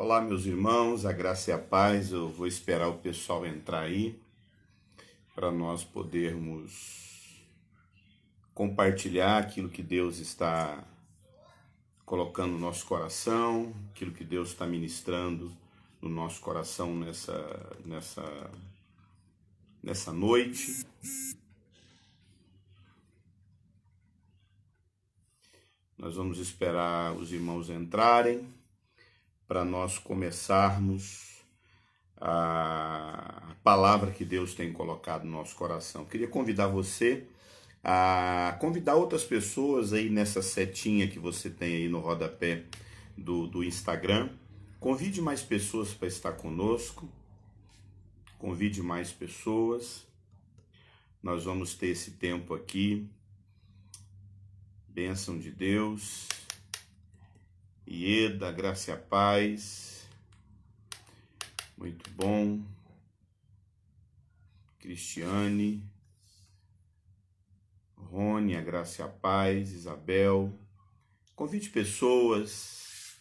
Olá, meus irmãos, a graça e a paz. Eu vou esperar o pessoal entrar aí para nós podermos compartilhar aquilo que Deus está colocando no nosso coração, aquilo que Deus está ministrando no nosso coração nessa noite. Nós vamos esperar os irmãos entrarem para nós começarmos a palavra que Deus tem colocado no nosso coração. Queria convidar você a convidar outras pessoas aí nessa setinha que você tem aí no rodapé do Instagram. Convide mais pessoas para estar conosco. Convide mais pessoas. Nós vamos ter esse tempo aqui. Bênção de Deus. Ieda, graça e a paz. Muito bom. Cristiane. Rony, a graça e a paz. Isabel. Convide pessoas.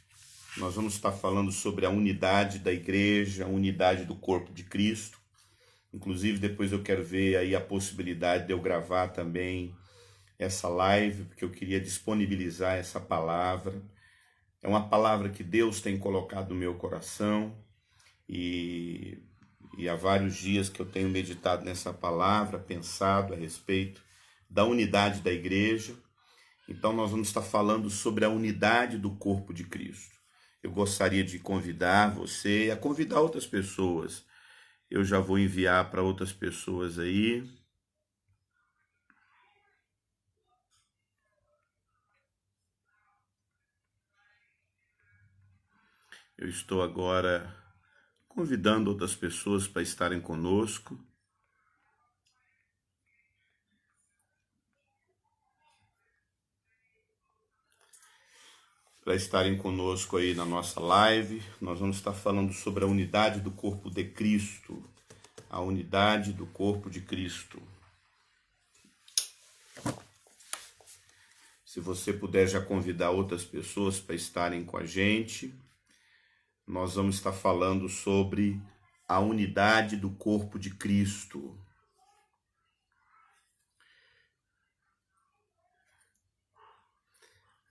Nós vamos estar falando sobre a unidade da igreja, a unidade do corpo de Cristo. Inclusive, depois eu quero ver aí a possibilidade de eu gravar também essa live, porque eu queria disponibilizar essa palavra. É uma palavra que Deus tem colocado no meu coração e há vários dias que eu tenho meditado nessa palavra, pensado a respeito da unidade da igreja. Então nós vamos estar falando sobre a unidade do corpo de Cristo. Eu gostaria de convidar você a convidar outras pessoas. Eu já vou enviar para outras pessoas aí. Eu estou agora convidando outras pessoas para estarem conosco. Para estarem conosco aí na nossa live. Nós vamos estar falando sobre a unidade do corpo de Cristo. A unidade do corpo de Cristo. Se você puder já convidar outras pessoas para estarem com a gente, nós vamos estar falando sobre a unidade do corpo de Cristo.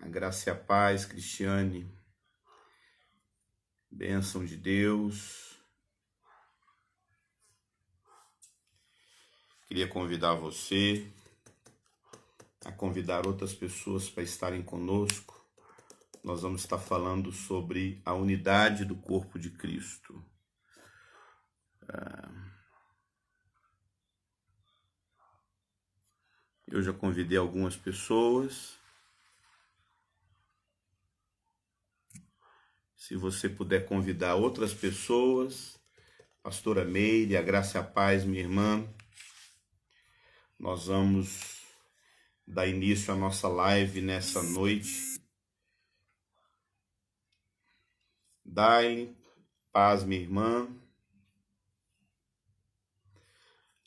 A graça e a paz, Cristiane. Bênção de Deus. Queria convidar você a convidar outras pessoas para estarem conosco. Nós vamos estar falando sobre a unidade do corpo de Cristo. Eu já convidei algumas pessoas. Se você puder convidar outras pessoas, pastora Meire, a graça e a paz, minha irmã, nós vamos dar início à nossa live nessa noite. Dai paz, minha irmã.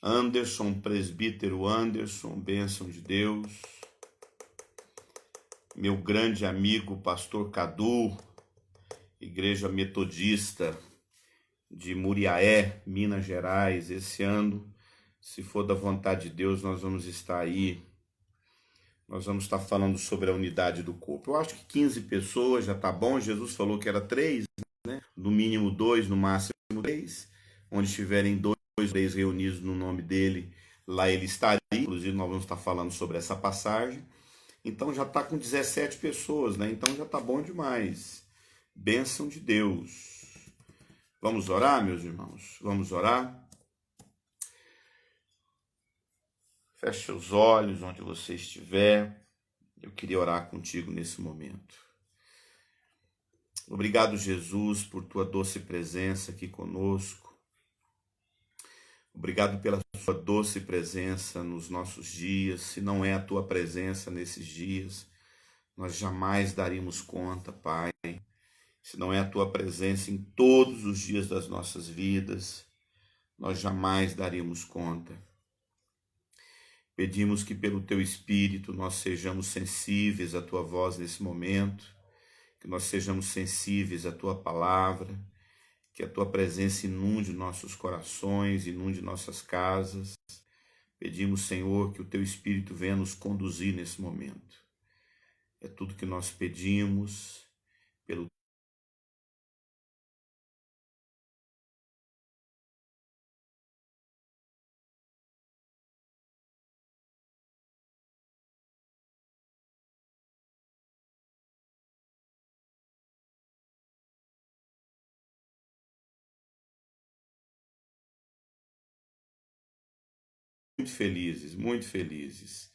Anderson, presbítero Anderson, bênção de Deus. Meu grande amigo, pastor Cadu, Igreja Metodista de Muriaé, Minas Gerais. Esse ano, se for da vontade de Deus, nós vamos estar aí. Nós vamos estar falando sobre a unidade do corpo. Eu acho que 15 pessoas já está bom. Jesus falou que era 3, né? No mínimo 2, no máximo 3. Onde estiverem 2 ou 3 reunidos no nome dele, lá ele estaria. Inclusive, nós vamos estar falando sobre essa passagem. Então, já está com 17 pessoas, né? Então, já está bom demais. Bênção de Deus. Vamos orar, meus irmãos? Vamos orar? Feche os olhos onde você estiver. Eu queria orar contigo nesse momento. Obrigado, Jesus, por tua doce presença aqui conosco. Obrigado pela sua doce presença nos nossos dias. Se não é a tua presença nesses dias, nós jamais daríamos conta, Pai. Se não é a tua presença em todos os dias das nossas vidas, nós jamais daríamos conta. Pedimos que pelo teu Espírito nós sejamos sensíveis à tua voz nesse momento, que nós sejamos sensíveis à Tua palavra, que a Tua presença inunde nossos corações, inunde nossas casas. Pedimos, Senhor, que o Teu Espírito venha nos conduzir nesse momento. É tudo que nós pedimos, pelo muito felizes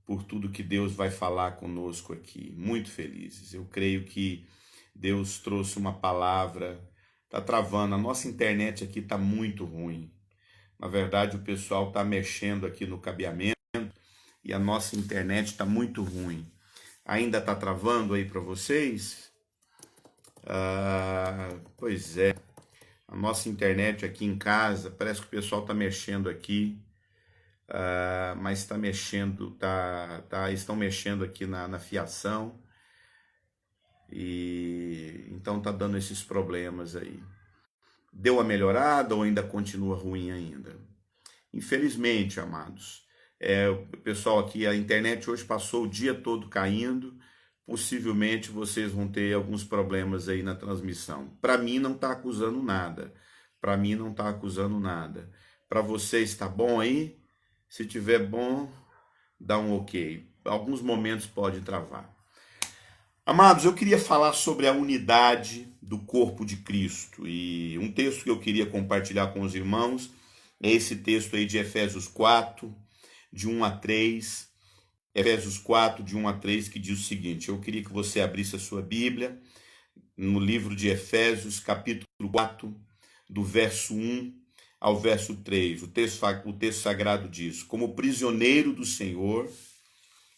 por tudo que Deus vai falar conosco aqui, muito felizes. Eu creio que Deus trouxe uma palavra, tá travando, a nossa internet aqui tá muito ruim. Na verdade, o pessoal tá mexendo aqui no cabeamento e a nossa internet está muito ruim. Ainda está travando aí para vocês? Pois é. A nossa internet aqui em casa, parece que o pessoal está mexendo aqui, mas está mexendo, estão mexendo aqui na fiação e então está dando esses problemas aí. Deu uma melhorada ou ainda continua ruim ainda? Infelizmente, amados. O pessoal aqui, a internet hoje passou o dia todo caindo. Possivelmente vocês vão ter alguns problemas aí na transmissão. Para mim não está acusando nada. Para mim não está acusando nada. Para vocês está bom aí? Se tiver bom, dá um ok. Alguns momentos pode travar. Amados, eu queria falar sobre a unidade do corpo de Cristo. E um texto que eu queria compartilhar com os irmãos é esse texto aí de Efésios 4, de 1 a 3. Efésios 4, de 1 a 3, que diz o seguinte. Eu queria que você abrisse a sua Bíblia no livro de Efésios, capítulo 4, do verso 1 ao verso 3. O texto sagrado diz: Como prisioneiro do Senhor,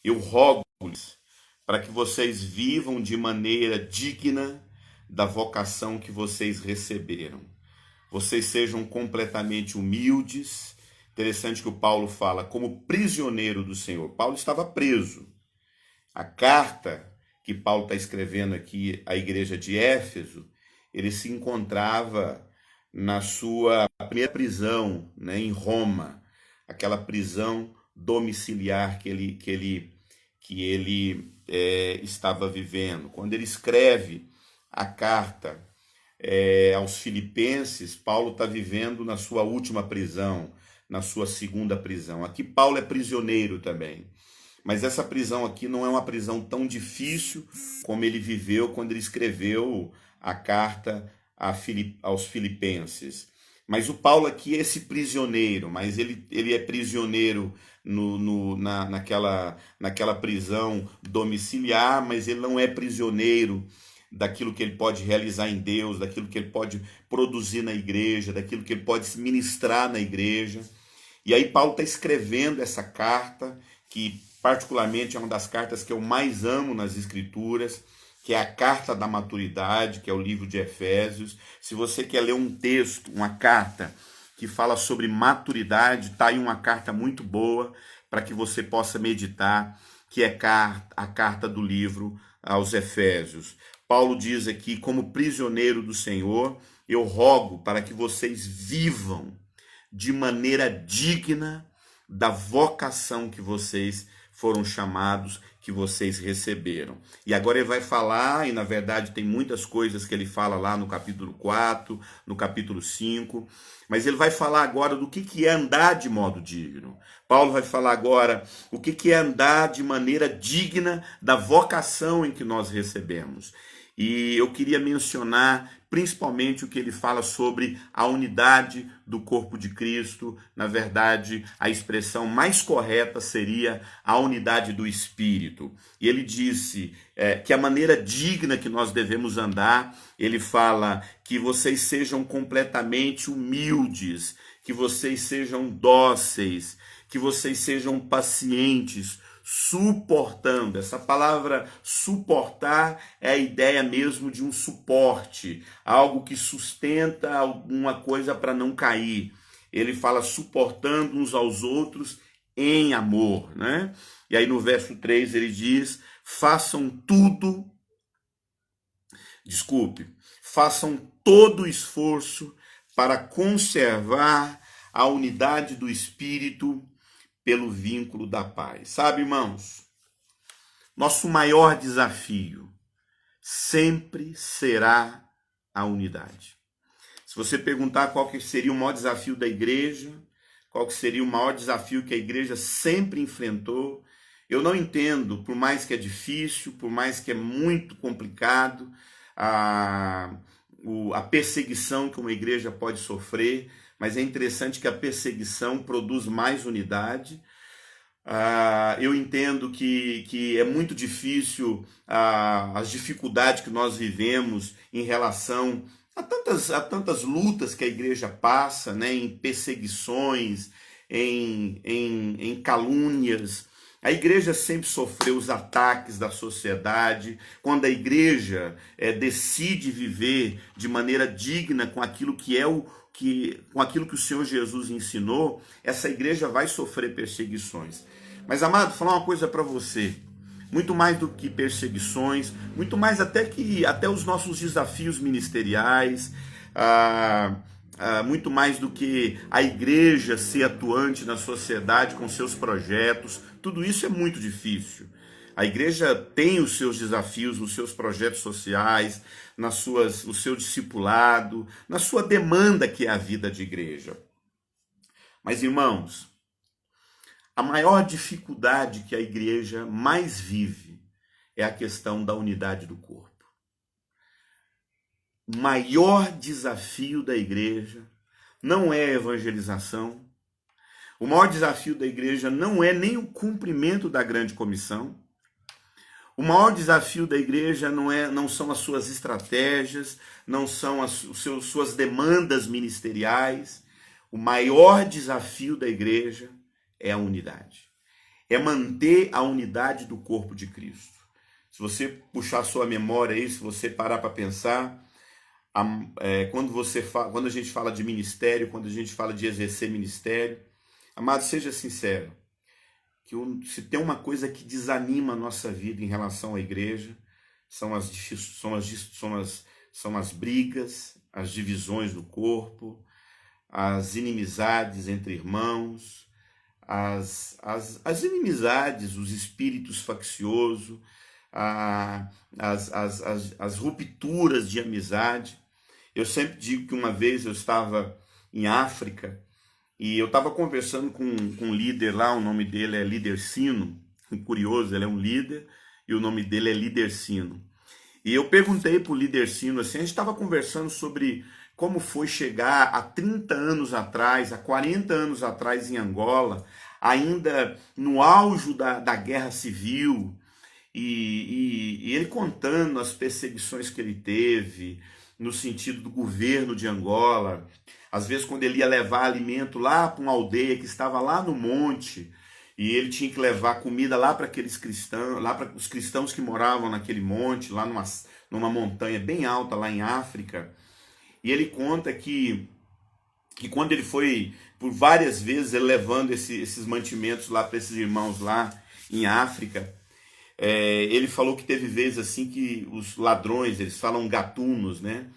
eu rogo-lhes para que vocês vivam de maneira digna da vocação que vocês receberam. Vocês sejam completamente humildes. Interessante que o Paulo fala como prisioneiro do Senhor. Paulo estava preso. A carta que Paulo está escrevendo aqui à igreja de Éfeso, ele se encontrava na sua primeira prisão, né, em Roma, aquela prisão domiciliar que ele estava vivendo. Quando ele escreve a carta aos Filipenses, Paulo está vivendo na sua última prisão, na sua segunda prisão. Aqui Paulo é prisioneiro também. Mas essa prisão aqui não é uma prisão tão difícil como ele viveu quando ele escreveu a carta aos Filipenses. Mas o Paulo aqui é esse prisioneiro, mas ele é prisioneiro naquela prisão domiciliar, mas ele não é prisioneiro daquilo que ele pode realizar em Deus, daquilo que ele pode produzir na igreja, daquilo que ele pode ministrar na igreja. E aí Paulo está escrevendo essa carta, que particularmente é uma das cartas que eu mais amo nas Escrituras, que é a carta da maturidade, que é o livro de Efésios. Se você quer ler um texto, uma carta que fala sobre maturidade, está aí uma carta muito boa para que você possa meditar, que é a carta do livro aos Efésios. Paulo diz aqui, como prisioneiro do Senhor, eu rogo para que vocês vivam de maneira digna da vocação que vocês foram chamados, que vocês receberam. E agora ele vai falar, e na verdade tem muitas coisas que ele fala lá no capítulo 4, no capítulo 5, mas ele vai falar agora do que é andar de modo digno. Paulo vai falar agora o que é andar de maneira digna da vocação em que nós recebemos. E eu queria mencionar principalmente o que ele fala sobre a unidade do corpo de Cristo. Na verdade, a expressão mais correta seria a unidade do Espírito. E ele disse que a maneira digna que nós devemos andar, ele fala que vocês sejam completamente humildes, que vocês sejam dóceis, que vocês sejam pacientes, suportando. Essa palavra suportar é a ideia mesmo de um suporte, algo que sustenta alguma coisa para não cair. Ele fala suportando uns aos outros em amor, né? E aí no verso 3 ele diz: façam tudo Desculpe, façam todo o esforço para conservar a unidade do Espírito pelo vínculo da paz. Sabe, irmãos, nosso maior desafio sempre será a unidade. Se você perguntar qual que seria o maior desafio da igreja, qual que seria o maior desafio que a igreja sempre enfrentou, eu não entendo, por mais que é difícil, por mais que é muito complicado, a perseguição que uma igreja pode sofrer, mas é interessante que a perseguição produz mais unidade. Eu entendo que é muito difícil as dificuldades que nós vivemos em relação a tantas lutas que a igreja passa, né, em perseguições, em calúnias. A igreja sempre sofreu os ataques da sociedade. Quando a igreja decide viver de maneira digna com aquilo com aquilo que o Senhor Jesus ensinou, essa igreja vai sofrer perseguições. Mas, amado, vou falar uma coisa para você. Muito mais do que perseguições, muito mais até os nossos desafios ministeriais, muito mais do que a igreja ser atuante na sociedade com seus projetos, tudo isso é muito difícil. A igreja tem os seus desafios nos seus projetos sociais, no seu discipulado, na sua demanda que é a vida de igreja. Mas, irmãos, a maior dificuldade que a igreja mais vive é a questão da unidade do corpo. O maior desafio da igreja não é a evangelização. O maior desafio da igreja não é nem o cumprimento da grande comissão. O maior desafio da igreja não são as suas estratégias, não são suas demandas ministeriais. O maior desafio da igreja é a unidade. É manter a unidade do corpo de Cristo. Se você puxar sua memória aí, se você parar para pensar, quando a gente fala de ministério, quando a gente fala de exercer ministério, amado, seja sincero, que se tem uma coisa que desanima a nossa vida em relação à igreja, são as brigas, as divisões do corpo, as inimizades entre irmãos, as inimizades, os espíritos facciosos, as rupturas de amizade. Eu sempre digo que uma vez eu estava em África e eu estava conversando com um líder lá, o nome dele é Líder Sino, curioso, ele é um líder e o nome dele é Líder Sino. E eu perguntei para o Líder Sino, assim, a gente estava conversando sobre como foi chegar há 30 anos atrás, há 40 anos atrás em Angola, ainda no auge da guerra civil, e ele contando as perseguições que ele teve, no sentido do governo de Angola, às vezes quando ele ia levar alimento lá para uma aldeia que estava lá no monte, e ele tinha que levar comida lá para aqueles cristãos, lá para os cristãos que moravam naquele monte, lá numa montanha bem alta lá em África. E ele conta que quando ele foi, por várias vezes, ele levando esses mantimentos lá para esses irmãos lá em África, ele falou que teve vezes assim que os ladrões, eles falam gatunos, né?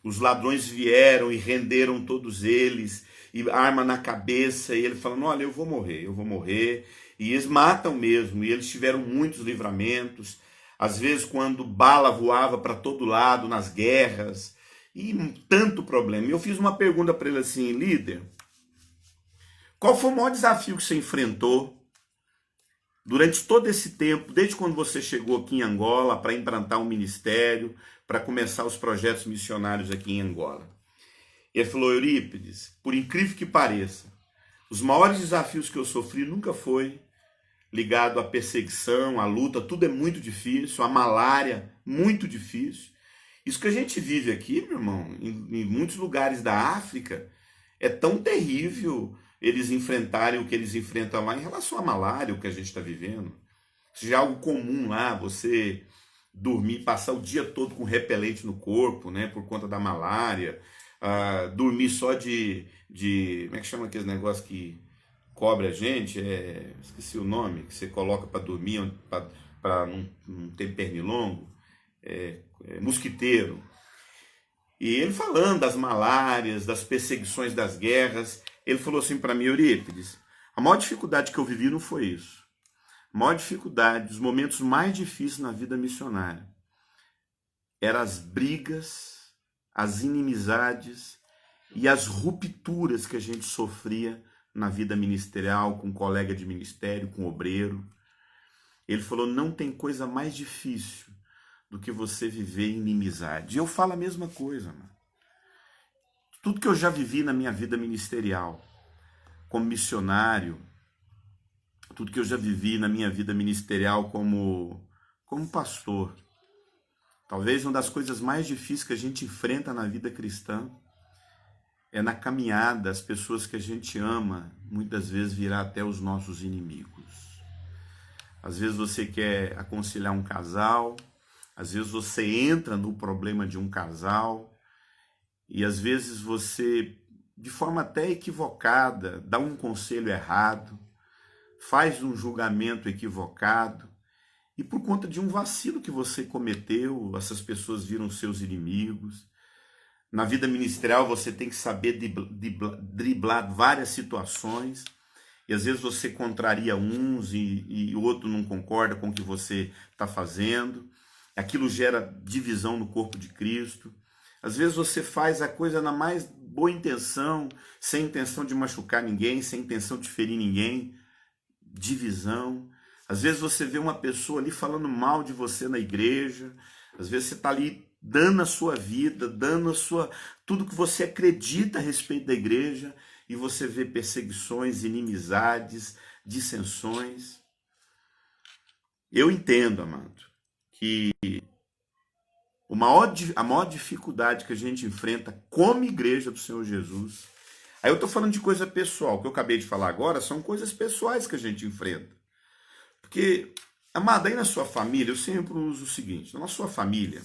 Os ladrões vieram e renderam todos eles, e arma na cabeça, e ele falando, olha, eu vou morrer. E eles matam mesmo, e eles tiveram muitos livramentos. Às vezes quando bala voava para todo lado, nas guerras, e tanto problema. E eu fiz uma pergunta para ele assim, líder, qual foi o maior desafio que você enfrentou durante todo esse tempo, desde quando você chegou aqui em Angola para implantar um ministério, para começar os projetos missionários aqui em Angola? Ele falou, Eurípides, por incrível que pareça, os maiores desafios que eu sofri nunca foi ligado à perseguição, à luta, tudo é muito difícil, a malária, muito difícil. Isso que a gente vive aqui, meu irmão, em muitos lugares da África, é tão terrível eles enfrentarem o que eles enfrentam lá em relação à malária, o que a gente está vivendo. Isso já é algo comum lá, você dormir, passar o dia todo com repelente no corpo, né, por conta da malária, dormir só de como é que chama aquele negócio que cobre a gente? Esqueci o nome, que você coloca para dormir, para não ter pernilongo. mosquiteiro. E ele falando das malárias, das perseguições, das guerras, ele falou assim para mim: Eurípides, a maior dificuldade que eu vivi não foi isso. A maior dificuldade, os momentos mais difíceis na vida missionária, eram as brigas, as inimizades e as rupturas que a gente sofria na vida ministerial, com colega de ministério, com obreiro. Ele falou: não tem coisa mais difícil do que você viver em inimizade. E eu falo a mesma coisa, mano. Tudo que eu já vivi na minha vida ministerial, como missionário, tudo que eu já vivi na minha vida ministerial como pastor, talvez uma das coisas mais difíceis que a gente enfrenta na vida cristã é na caminhada, as pessoas que a gente ama, muitas vezes virar até os nossos inimigos. Às vezes você quer aconselhar um casal, às vezes você entra no problema de um casal, e às vezes você, de forma até equivocada, dá um conselho errado, faz um julgamento equivocado, e por conta de um vacilo que você cometeu, essas pessoas viram seus inimigos. Na vida ministerial você tem que saber driblar várias situações, e às vezes você contraria uns e o outro não concorda com o que você está fazendo. Aquilo gera divisão no corpo de Cristo. Às vezes você faz a coisa na mais boa intenção, sem intenção de machucar ninguém, sem intenção de ferir ninguém. Divisão. Às vezes você vê uma pessoa ali falando mal de você na igreja. Às vezes você está ali dando a sua vida, dando tudo que você acredita a respeito da igreja, e você vê perseguições, inimizades, dissensões. Eu entendo, amado, que a maior dificuldade que a gente enfrenta como igreja do Senhor Jesus, aí eu estou falando de coisa pessoal, o que eu acabei de falar agora são coisas pessoais que a gente enfrenta. Porque, amado, aí na sua família, eu sempre uso o seguinte: na sua família,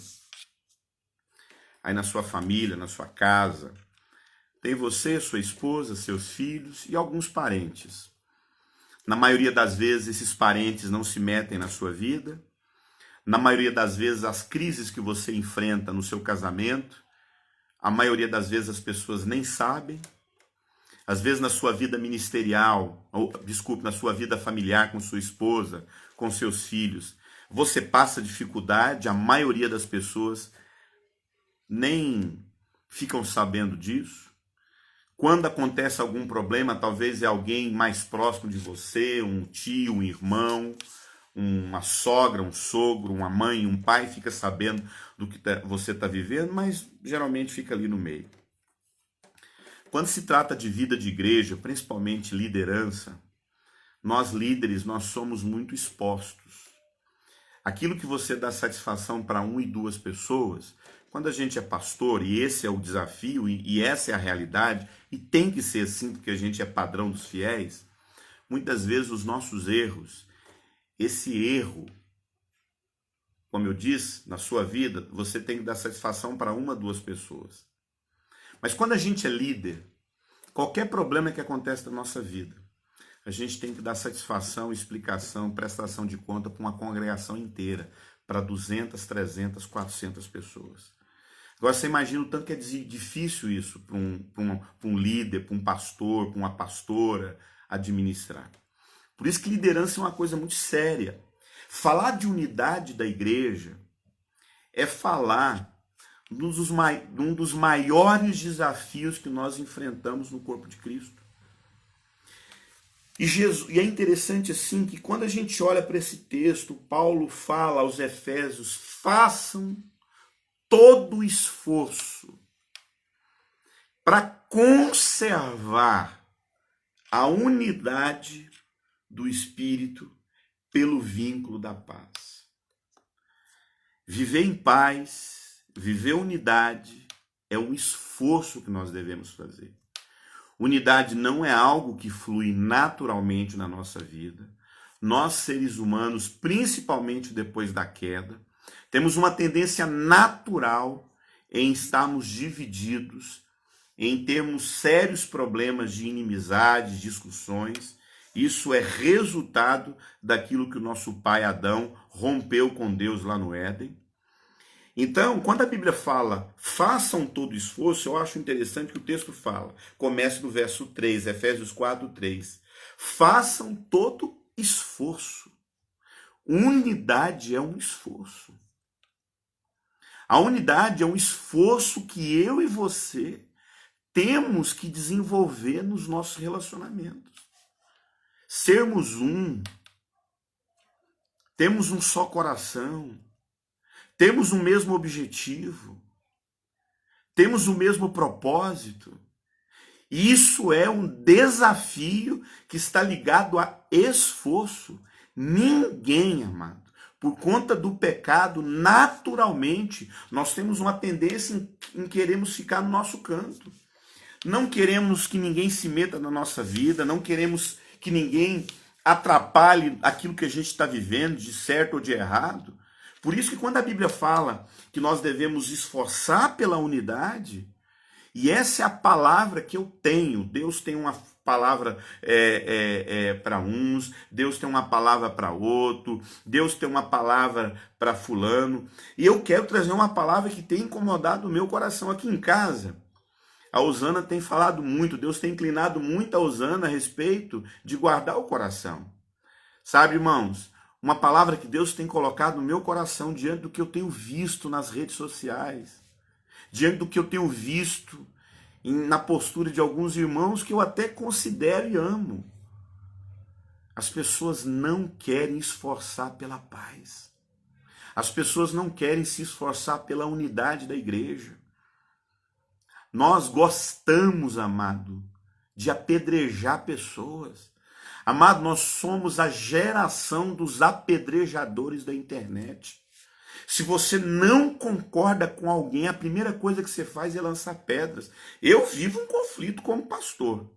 aí na sua família, na sua casa, tem você, sua esposa, seus filhos e alguns parentes. Na maioria das vezes, esses parentes não se metem na sua vida. Na maioria das vezes, as crises que você enfrenta no seu casamento, a maioria das vezes as pessoas nem sabem. Às vezes na sua vida ministerial, na sua vida familiar com sua esposa, com seus filhos, você passa dificuldade, a maioria das pessoas nem ficam sabendo disso. Quando acontece algum problema, talvez é alguém mais próximo de você, um tio, um irmão, uma sogra, um sogro, uma mãe, um pai, fica sabendo do que você está vivendo, mas geralmente fica ali no meio. Quando se trata de vida de igreja, principalmente liderança, nós líderes, nós somos muito expostos. Aquilo que você dá satisfação para 1 e 2 pessoas, quando a gente é pastor, e esse é o desafio, e essa é a realidade, e tem que ser assim, porque a gente é padrão dos fiéis, muitas vezes os nossos erros, esse erro, como eu disse, na sua vida, você tem que dar satisfação para 1 a 2 pessoas. Mas quando a gente é líder, qualquer problema que acontece na nossa vida, a gente tem que dar satisfação, explicação, prestação de conta para uma congregação inteira, para 200, 300, 400 pessoas. Agora você imagina o tanto que é difícil isso para um líder, para um pastor, para uma pastora administrar. Por isso que liderança é uma coisa muito séria. Falar de unidade da igreja é falar de um dos maiores desafios que nós enfrentamos no corpo de Cristo. E é interessante assim que quando a gente olha para esse texto, Paulo fala aos Efésios: façam todo o esforço para conservar a unidade do Espírito pelo vínculo da paz. Viver em paz, viver unidade é um esforço que nós devemos fazer. Unidade não é algo que flui naturalmente na nossa vida. Nós, seres humanos, principalmente depois da queda, temos uma tendência natural em estarmos divididos, em termos sérios problemas de inimizade, discussões. Isso é resultado daquilo que o nosso pai Adão rompeu com Deus lá no Éden. Então, quando a Bíblia fala, façam todo esforço, eu acho interessante que o texto fala, começa no verso 3, Efésios 4, 3. Façam todo esforço. Unidade é um esforço. A unidade é um esforço que eu e você temos que desenvolver nos nossos relacionamentos. Sermos um, temos um só coração, temos o mesmo objetivo, temos o mesmo propósito. Isso é um desafio que está ligado a esforço. Ninguém, amado, por conta do pecado, naturalmente, nós temos uma tendência em queremos ficar no nosso canto. Não queremos que ninguém se meta na nossa vida, não queremos que ninguém atrapalhe aquilo que a gente está vivendo, de certo ou de errado. Por isso que quando a Bíblia fala que nós devemos esforçar pela unidade, e essa é a palavra que eu tenho. Deus tem uma palavra para uns, Deus tem uma palavra para outro, Deus tem uma palavra para fulano. E eu quero trazer uma palavra que tem incomodado o meu coração aqui em casa. A Osana tem falado muito, Deus tem inclinado muito a Osana a respeito de guardar o coração. Sabe, irmãos, uma palavra que Deus tem colocado no meu coração diante do que eu tenho visto nas redes sociais, diante do que eu tenho visto na postura de alguns irmãos que eu até considero e amo. As pessoas não querem esforçar pela paz. As pessoas não querem se esforçar pela unidade da igreja. Nós gostamos, amado, de apedrejar pessoas. Amado, nós somos a geração dos apedrejadores da internet. Se você não concorda com alguém, a primeira coisa que você faz é lançar pedras. Eu vivo um conflito como pastor.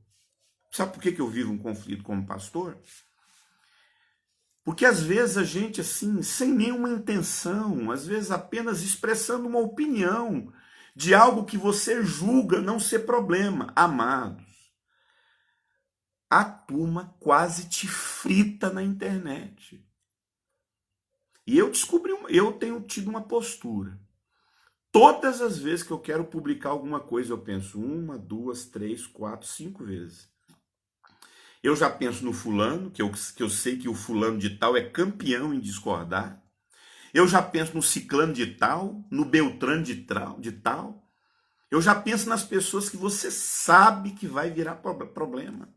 Sabe por que eu vivo um conflito como pastor? Porque às vezes a gente, assim, sem nenhuma intenção, às vezes apenas expressando uma opinião de algo que você julga não ser problema. Amados, a turma quase te frita na internet. E eu descobri, eu tenho tido uma postura. Todas as vezes que eu quero publicar alguma coisa, eu penso 1, 2, 3, 4, 5 vezes. Eu já penso no fulano, que eu sei que o fulano de tal é campeão em discordar. Eu já penso no ciclano de tal, no beltrano de tal. Eu já penso nas pessoas que você sabe que vai virar problema.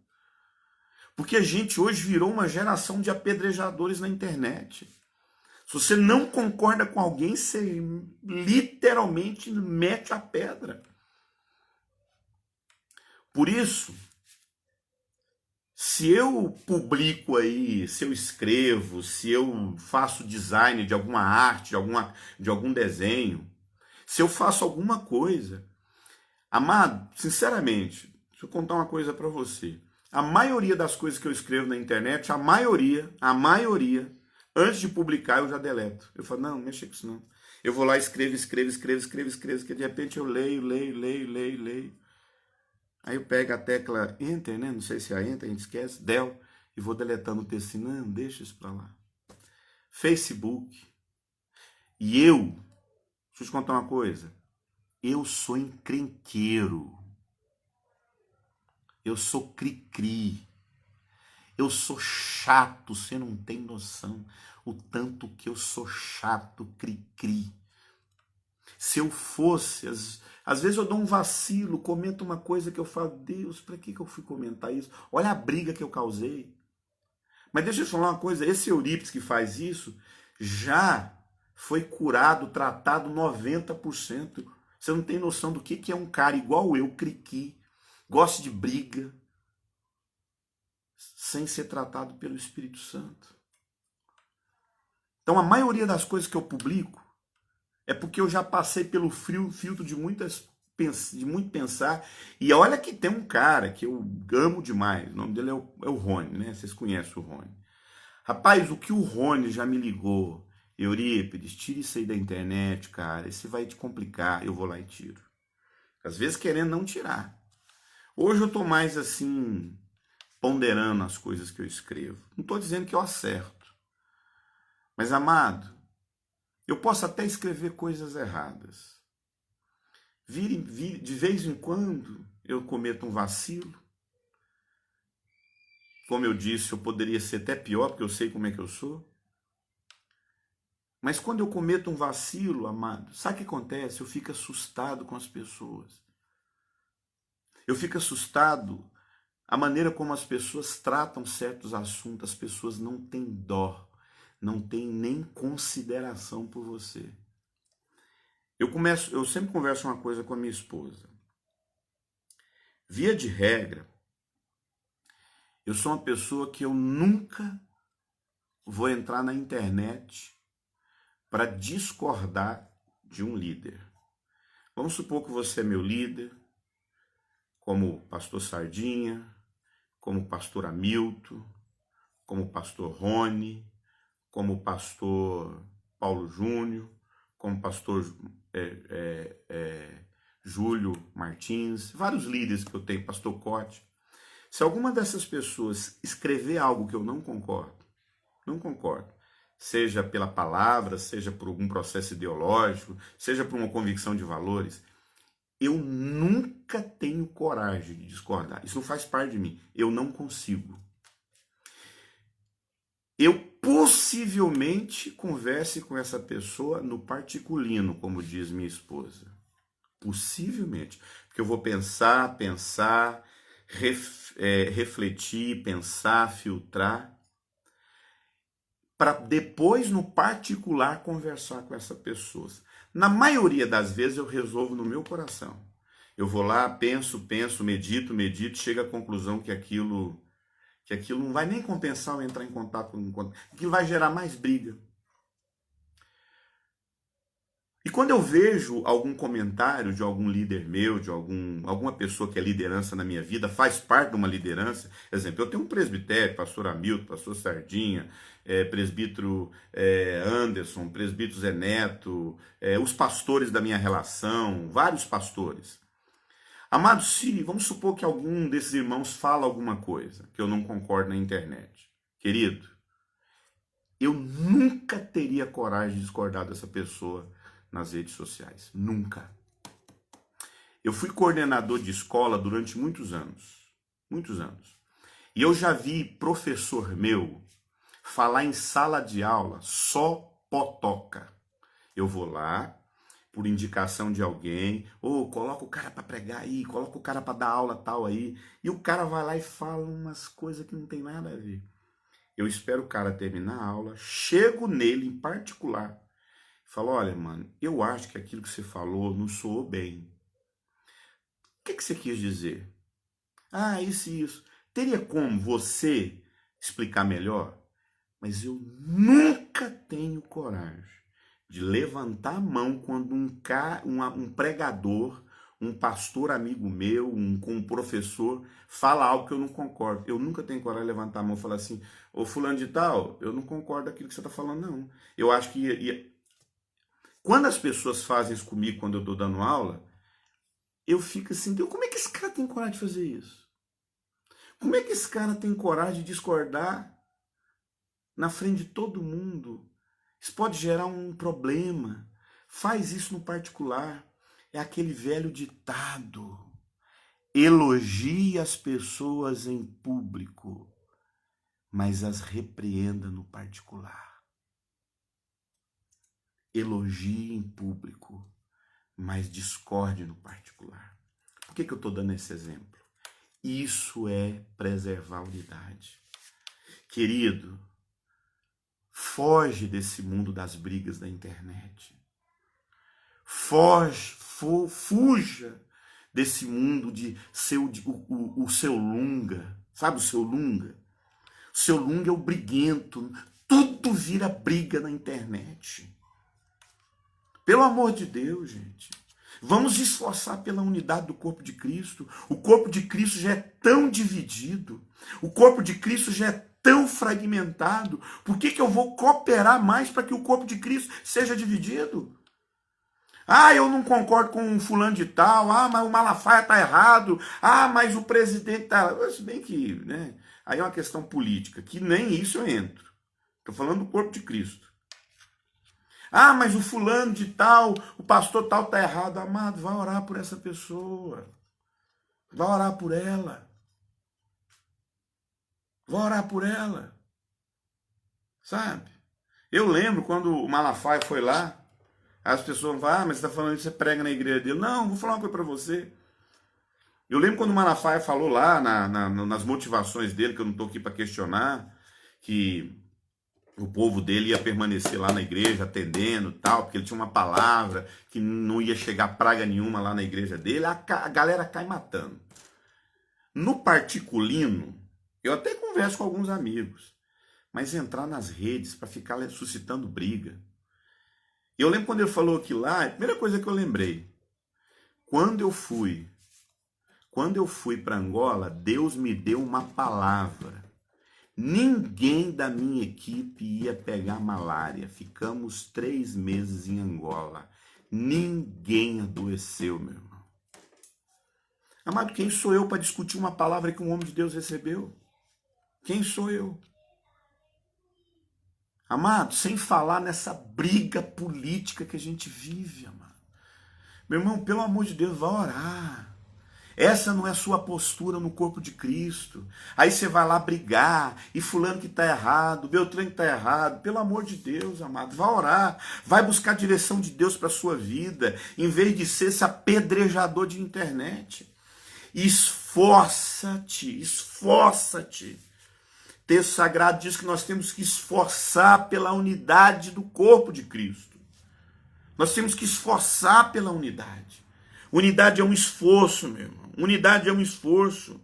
Porque a gente hoje virou uma geração de apedrejadores na internet. Se você não concorda com alguém, você literalmente mete a pedra. Por isso, se eu publico aí, se eu escrevo, se eu faço design de alguma arte, de algum desenho, se eu faço alguma coisa, amado, sinceramente, deixa eu contar uma coisa para você. A maioria das coisas que eu escrevo na internet, a maioria, antes de publicar eu já deleto. Eu falo, não mexa com isso não. Eu vou lá, escrevo, que de repente eu leio. Aí eu pego a tecla Enter, né? Não sei se é Enter, a gente esquece, Del, e vou deletando o texto assim, não, deixa isso pra lá. Facebook. E deixa eu te contar uma coisa, eu sou encrenqueiro. Eu sou cri-cri. Eu sou chato, você não tem noção o tanto que eu sou chato, cri-cri. Se eu fosse, às vezes eu dou um vacilo, comento uma coisa que eu falo, Deus, para que eu fui comentar isso? Olha a briga que eu causei. Mas deixa eu te falar uma coisa, esse Eurípides que faz isso, já foi curado, tratado 90%. Você não tem noção do que é um cara igual eu, cri-cri, gosta de briga, sem ser tratado pelo Espírito Santo. Então a maioria das coisas que eu publico é porque eu já passei pelo filtro de muito pensar. E olha que tem um cara que eu amo demais, o nome dele é o Rony, né? Vocês conhecem o Rony. Rapaz, o que o Rony já me ligou, Eurípides, tira isso aí da internet, cara, isso vai te complicar, eu vou lá e tiro. Às vezes querendo não tirar. Hoje eu tô mais assim, ponderando as coisas que eu escrevo. Não estou dizendo que eu acerto. Mas, amado, Eu posso até escrever coisas erradas. De vez em quando eu cometo um vacilo. Como eu disse, eu poderia ser até pior, porque eu sei como é que eu sou. Mas quando eu cometo um vacilo, amado, sabe o que acontece? Eu fico assustado com as pessoas. Eu fico assustado a maneira como as pessoas tratam certos assuntos. As pessoas não têm dó, não têm nem consideração por você. Eu sempre converso uma coisa com a minha esposa. Via de regra, eu sou uma pessoa que eu nunca vou entrar na internet para discordar de um líder. Vamos supor que você é meu líder, como pastor Sardinha, como pastor Hamilton, como pastor Rony, como pastor Paulo Júnior, como pastor Júlio Martins, vários líderes que eu tenho, pastor Cote. Se alguma dessas pessoas escrever algo que eu não concordo, seja pela palavra, seja por algum processo ideológico, seja por uma convicção de valores, eu nunca tenho coragem de discordar. Isso não faz parte de mim. Eu não consigo. Eu possivelmente converse com essa pessoa no particulino, como diz minha esposa. Possivelmente. Porque eu vou pensar, refletir, pensar, filtrar, para depois, no particular, conversar com essa pessoa. Na maioria das vezes, eu resolvo no meu coração. Eu vou lá, penso, medito, chego à conclusão que aquilo não vai nem compensar eu entrar em contato com aquilo vai gerar mais briga. E quando eu vejo algum comentário de algum líder meu, de alguma pessoa que é liderança na minha vida, faz parte de uma liderança, exemplo, eu tenho um presbitério, pastor Hamilton, pastor Sardinha, presbítero Anderson, presbítero Zé Neto, os pastores da minha relação, vários pastores. Amados, se vamos supor que algum desses irmãos fala alguma coisa que eu não concordo na internet, querido, eu nunca teria coragem de discordar dessa pessoa nas redes sociais. Nunca. Eu fui coordenador de escola durante muitos anos. Muitos anos. E eu já vi professor meu falar em sala de aula só potoca. Eu vou lá, por indicação de alguém, coloca o cara para pregar aí, coloca o cara para dar aula tal aí, e o cara vai lá e fala umas coisas que não tem nada a ver. Eu espero o cara terminar a aula, chego nele em particular, falo, olha, mano, eu acho que aquilo que você falou não soou bem. O que você quis dizer? Ah, isso e isso. Teria como você explicar melhor? Mas eu nunca tenho coragem de levantar a mão quando um pregador, um pastor amigo meu, um professor, fala algo que eu não concordo. Eu nunca tenho coragem de levantar a mão e falar assim, ô fulano de tal, eu não concordo com aquilo que você está falando, não. Eu acho que... Quando as pessoas fazem isso comigo, quando eu estou dando aula, eu fico assim, como é que esse cara tem coragem de fazer isso? Como é que esse cara tem coragem de discordar na frente de todo mundo? Isso pode gerar um problema. Faz isso no particular. É aquele velho ditado. Elogie as pessoas em público, mas as repreenda no particular. Elogie em público, mas discorde no particular. Por que eu estou dando esse exemplo? Isso é preservar a unidade. Querido, foge desse mundo das brigas da internet. Fuja desse mundo de o seu lunga. Sabe o seu lunga? O seu lunga é o briguento. Tudo vira briga na internet. Pelo amor de Deus, gente. Vamos esforçar pela unidade do corpo de Cristo. O corpo de Cristo já é tão dividido. O corpo de Cristo já é tão fragmentado. Por que eu vou cooperar mais para que o corpo de Cristo seja dividido? Ah, eu não concordo com um fulano de tal. Ah, mas o Malafaia está errado. Ah, mas o presidente está... Se bem que, né? Aí é uma questão política, que nem isso eu entro. Estou falando do corpo de Cristo. Ah, mas o fulano de tal, o pastor tal está errado. Amado, vai orar por essa pessoa. Vai orar por ela. Vai orar por ela. Sabe? Eu lembro quando o Malafaia foi lá, as pessoas falam, ah, mas você está falando isso, você prega na igreja dele. Não, vou falar uma coisa para você. Eu lembro quando o Malafaia falou lá nas motivações dele, que eu não estou aqui para questionar, que o povo dele ia permanecer lá na igreja atendendo tal, porque ele tinha uma palavra que não ia chegar praga nenhuma lá na igreja dele, a galera cai matando. No particulino, eu até converso com alguns amigos, mas entrar nas redes para ficar suscitando briga. Eu lembro quando ele falou aquilo lá, a primeira coisa que eu lembrei, quando eu fui para Angola, Deus me deu uma palavra. Ninguém da minha equipe ia pegar malária. Ficamos 3 meses em Angola. Ninguém adoeceu, meu irmão. Amado, quem sou eu para discutir uma palavra que um homem de Deus recebeu? Quem sou eu? Amado, sem falar nessa briga política que a gente vive, amado. Meu irmão, pelo amor de Deus, vá orar. Essa não é a sua postura no corpo de Cristo. Aí você vai lá brigar, e fulano que está errado, Beltrano que está errado. Pelo amor de Deus, amado, vai orar. Vai buscar a direção de Deus para a sua vida, em vez de ser esse apedrejador de internet. Esforça-te, esforça-te. O texto sagrado diz que nós temos que esforçar pela unidade do corpo de Cristo. Nós temos que esforçar pela unidade. Unidade é um esforço, meu irmão. Unidade é um esforço.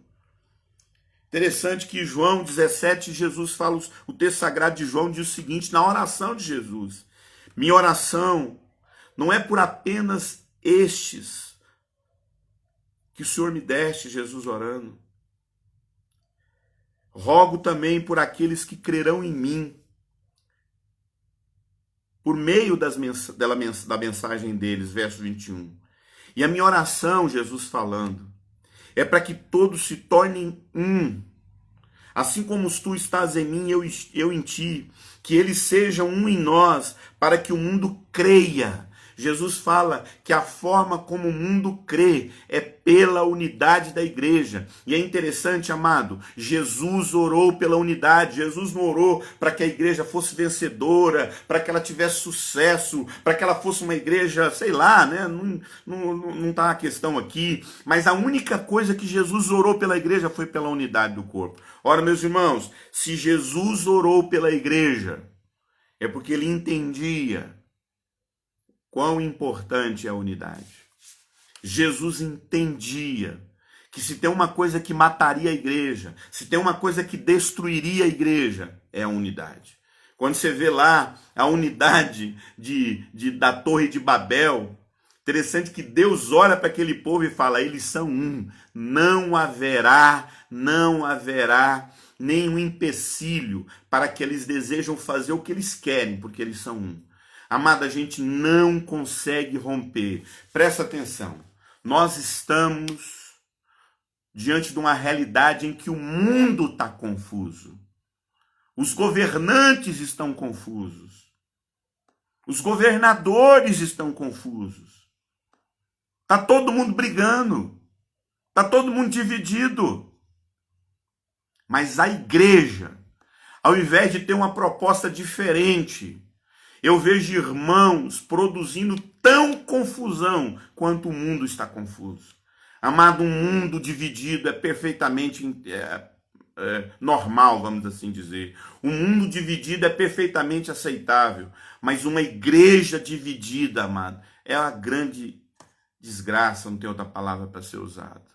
Interessante que João 17, Jesus fala, o texto sagrado de João diz o seguinte, na oração de Jesus. Minha oração não é por apenas estes que o Senhor me deste, Jesus orando. Rogo também por aqueles que crerão em mim, por meio da mensagem deles, verso 21. E a minha oração, Jesus falando, é para que todos se tornem um. Assim como tu estás em mim, eu em ti, que eles sejam um em nós, para que o mundo creia. Jesus fala que a forma como o mundo crê é pela unidade da igreja. E é interessante, amado, Jesus orou pela unidade. Jesus não orou para que a igreja fosse vencedora, para que ela tivesse sucesso, para que ela fosse uma igreja, sei lá, né? Não está a questão aqui. Mas a única coisa que Jesus orou pela igreja foi pela unidade do corpo. Ora, meus irmãos, se Jesus orou pela igreja, é porque ele entendia quão importante é a unidade. Jesus entendia que se tem uma coisa que mataria a igreja, se tem uma coisa que destruiria a igreja, é a unidade. Quando você vê lá a unidade da Torre de Babel, interessante que Deus olha para aquele povo e fala, eles são um, não haverá nenhum empecilho para que eles desejam fazer o que eles querem, porque eles são um. Amada, a gente não consegue romper. Presta atenção. Nós estamos diante de uma realidade em que o mundo está confuso. Os governantes estão confusos. Os governadores estão confusos. Está todo mundo brigando. Está todo mundo dividido. Mas a igreja, ao invés de ter uma proposta diferente, eu vejo irmãos produzindo tão confusão quanto o mundo está confuso. Amado, um mundo dividido é perfeitamente normal, vamos assim dizer. Um mundo dividido é perfeitamente aceitável. Mas uma igreja dividida, amado, é uma grande desgraça, não tem outra palavra para ser usada.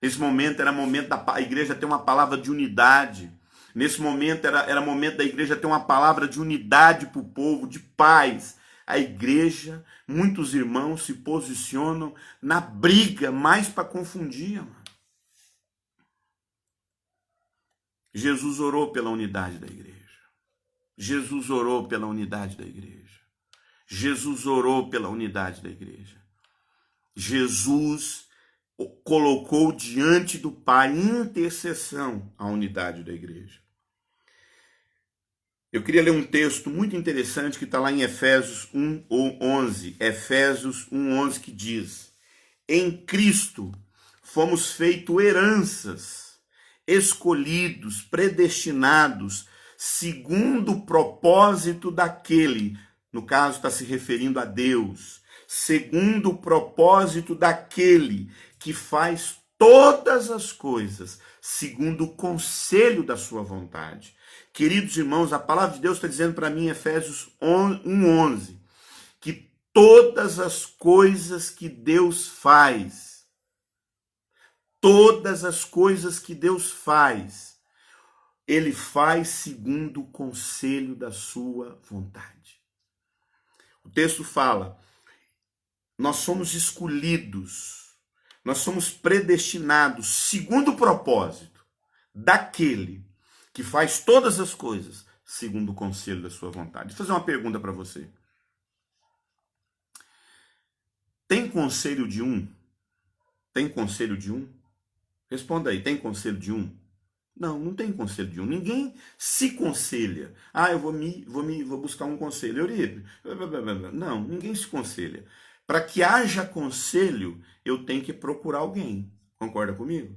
Nesse momento era momento da igreja ter uma palavra de unidade. Nesse momento era momento da igreja ter uma palavra de unidade para o povo, de paz. A igreja, muitos irmãos se posicionam na briga, mais para confundir. Mano. Jesus orou pela unidade da igreja. Jesus orou pela unidade da igreja. Jesus orou pela unidade da igreja. Jesus colocou diante do Pai em intercessão a unidade da igreja. Eu queria ler um texto muito interessante que está lá em Efésios 1 ou 11. Efésios 1, 11, que diz: em Cristo fomos feitos heranças, escolhidos, predestinados, segundo o propósito daquele, no caso está se referindo a Deus, segundo o propósito daquele que faz todas as coisas, segundo o conselho da sua vontade. Queridos irmãos, a palavra de Deus está dizendo para mim em Efésios 1:11, que todas as coisas que Deus faz, todas as coisas que Deus faz, Ele faz segundo o conselho da sua vontade. O texto fala, nós somos escolhidos, nós somos predestinados segundo o propósito daquele que faz todas as coisas segundo o conselho da sua vontade. Vou fazer uma pergunta para você. Tem conselho de um? Tem conselho de um? Responda aí, tem conselho de um? Não, não tem conselho de um. Ninguém se conselha. Ah, eu vou buscar um conselho. Euripe, não, ninguém se conselha. Para que haja conselho, eu tenho que procurar alguém. Concorda comigo?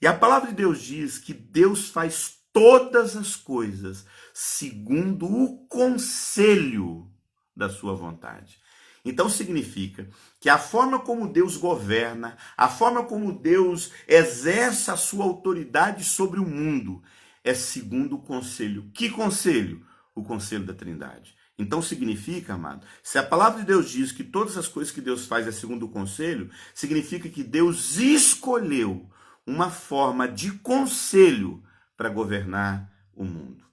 E a palavra de Deus diz que Deus faz todas as coisas segundo o conselho da sua vontade. Então significa que a forma como Deus governa, a forma como Deus exerce a sua autoridade sobre o mundo é segundo o conselho. Que conselho? O conselho da Trindade. Então significa, amado, se a palavra de Deus diz que todas as coisas que Deus faz é segundo o conselho, significa que Deus escolheu uma forma de conselho para governar o mundo.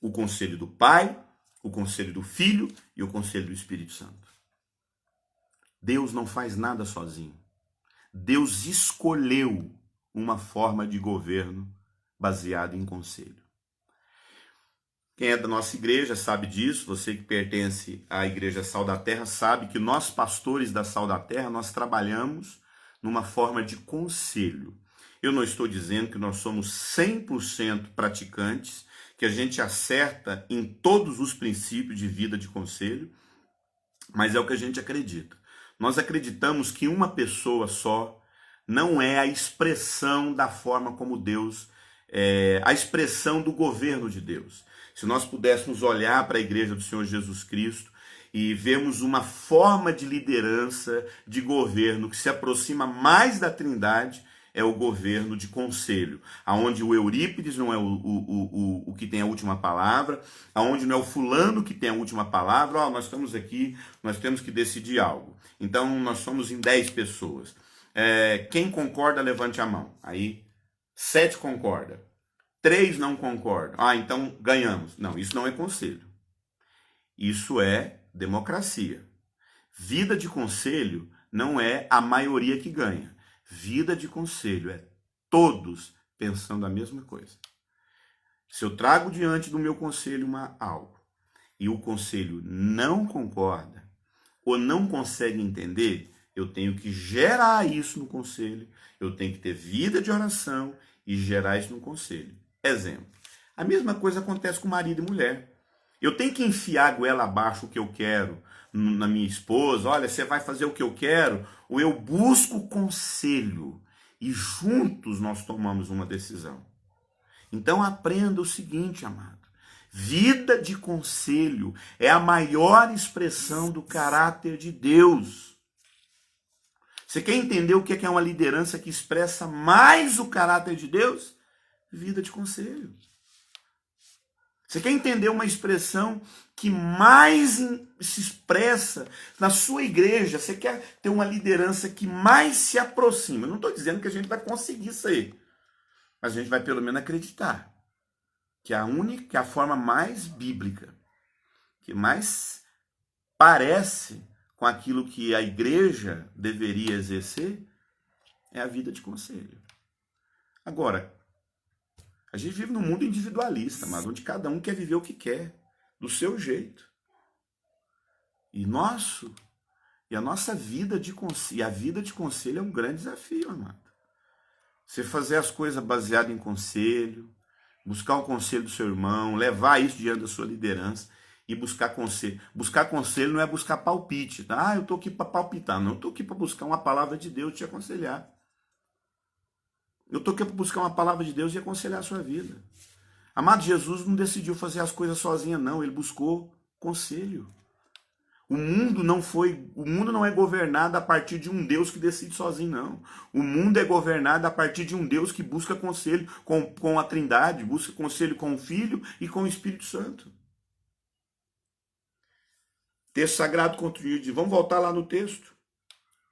O conselho do Pai, o conselho do Filho e o conselho do Espírito Santo. Deus não faz nada sozinho. Deus escolheu uma forma de governo baseada em conselho. Quem é da nossa igreja sabe disso, você que pertence à Igreja Sal da Terra sabe que nós, pastores da Sal da Terra, nós trabalhamos numa forma de conselho. Eu não estou dizendo que nós somos 100% praticantes, que a gente acerta em todos os princípios de vida de conselho, mas é o que a gente acredita. Nós acreditamos que uma pessoa só não é a expressão da forma como Deus, a expressão do governo de Deus. Se nós pudéssemos olhar para a igreja do Senhor Jesus Cristo e vermos uma forma de liderança, de governo que se aproxima mais da Trindade, é o governo de conselho, aonde o Eurípides não é o que tem a última palavra, aonde não é o fulano que tem a última palavra. Nós estamos aqui, nós temos que decidir algo. Então, nós somos em 10 pessoas. Quem concorda, levante a mão. Aí, 7 concorda. 3 não concordam. Então ganhamos. Não, isso não é conselho. Isso é democracia. Vida de conselho não é a maioria que ganha. Vida de conselho é todos pensando a mesma coisa. Se eu trago diante do meu conselho algo e o conselho não concorda ou não consegue entender, eu tenho que gerar isso no conselho, eu tenho que ter vida de oração e gerar isso no conselho. Exemplo, a mesma coisa acontece com marido e mulher. Eu tenho que enfiar a goela abaixo o que eu quero na minha esposa. Olha, você vai fazer o que eu quero, ou eu busco conselho e juntos nós tomamos uma decisão. Então aprenda o seguinte, amado. Vida de conselho é a maior expressão do caráter de Deus. Você quer entender o que é uma liderança que expressa mais o caráter de Deus? Vida de conselho. Você quer entender uma expressão que mais se expressa na sua igreja? Você quer ter uma liderança que mais se aproxima? Eu não estou dizendo que a gente vai conseguir isso aí, mas a gente vai pelo menos acreditar que a forma mais bíblica, que mais parece com aquilo que a igreja deveria exercer, é a vida de conselho. Agora, a gente vive num mundo individualista, mas onde cada um quer viver o que quer, do seu jeito. E a nossa vida de conselho, a vida de conselho é um grande desafio, amado. Você fazer as coisas baseadas em conselho, buscar o conselho do seu irmão, levar isso diante da sua liderança e buscar conselho. Buscar conselho não é buscar palpite, tá? Ah, eu estou aqui para palpitar. Não, eu estou aqui para buscar uma palavra de Deus e te aconselhar. Eu estou aqui para buscar uma palavra de Deus e aconselhar a sua vida. Amado, Jesus não decidiu fazer as coisas sozinho, não. Ele buscou conselho. O mundo não é governado a partir de um Deus que decide sozinho, não. O mundo é governado a partir de um Deus que busca conselho com a Trindade, busca conselho com o Filho e com o Espírito Santo. Texto sagrado continua de... Vamos voltar lá no texto.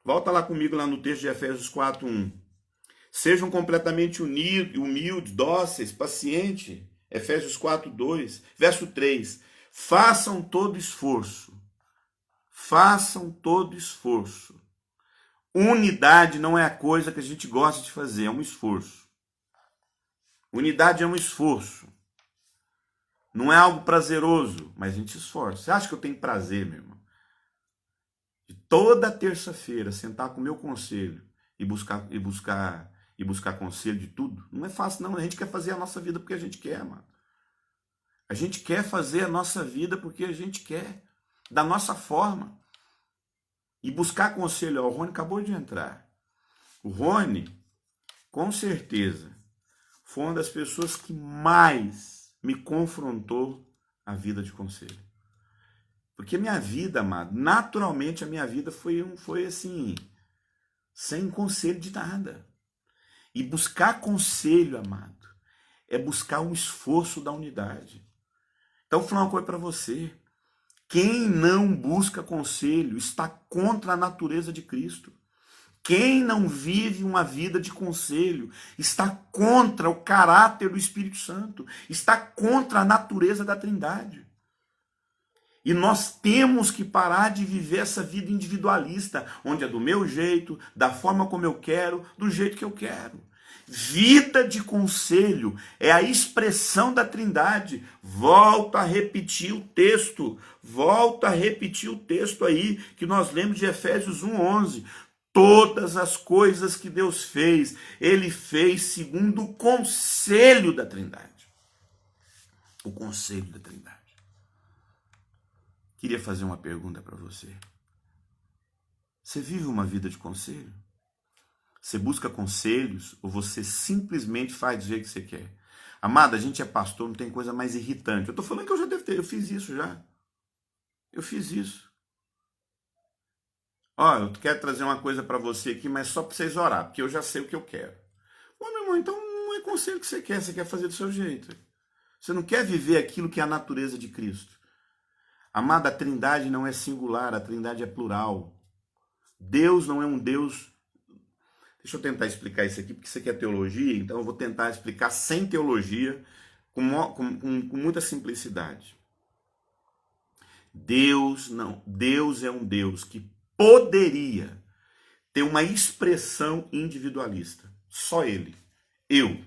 Volta lá comigo lá no texto de Efésios 4:1. Sejam completamente humildes, dóceis, pacientes. Efésios 4:2. Verso 3. Façam todo esforço. Façam todo esforço. Unidade não é a coisa que a gente gosta de fazer, é um esforço. Unidade é um esforço. Não é algo prazeroso, mas a gente se esforça. Você acha que eu tenho prazer, meu irmão? De toda terça-feira sentar com o meu conselho e buscar conselho de tudo? Não é fácil, não. A gente quer fazer a nossa vida porque a gente quer, mano. A gente quer fazer a nossa vida porque a gente quer. Da nossa forma. E buscar conselho. O Rony acabou de entrar. O Rony, com certeza, foi uma das pessoas que mais me confrontou a vida de conselho. Porque minha vida, amado, naturalmente a minha vida foi assim, sem conselho de nada. E buscar conselho, amado, é buscar um esforço da unidade. Então, vou falar uma coisa para você. Quem não busca conselho está contra a natureza de Cristo. Quem não vive uma vida de conselho está contra o caráter do Espírito Santo, está contra a natureza da Trindade. E nós temos que parar de viver essa vida individualista, onde é do meu jeito, da forma como eu quero, do jeito que eu quero. Vida de conselho é a expressão da Trindade. Volto a repetir o texto. Volto a repetir o texto aí que nós lemos de Efésios 1:11. Todas as coisas que Deus fez, Ele fez segundo o conselho da Trindade. O conselho da Trindade. Queria fazer uma pergunta para você. Você vive uma vida de conselho? Você busca conselhos ou você simplesmente faz do jeito que você quer? Amada, a gente é pastor, não tem coisa mais irritante. Eu estou falando que eu já devo ter, eu fiz isso já. Eu fiz isso. Ó, eu quero trazer uma coisa para você aqui, mas só para vocês orar, porque eu já sei o que eu quero. Ô, meu irmão, então não é conselho que você quer fazer do seu jeito. Você não quer viver aquilo que é a natureza de Cristo. Amada, a Trindade não é singular, a Trindade é plural. Deus não é um Deus... Deixa eu tentar explicar isso aqui, porque isso aqui é teologia, então eu vou tentar explicar sem teologia, com muita simplicidade. Deus é um Deus que poderia ter uma expressão individualista. Só Ele. Eu.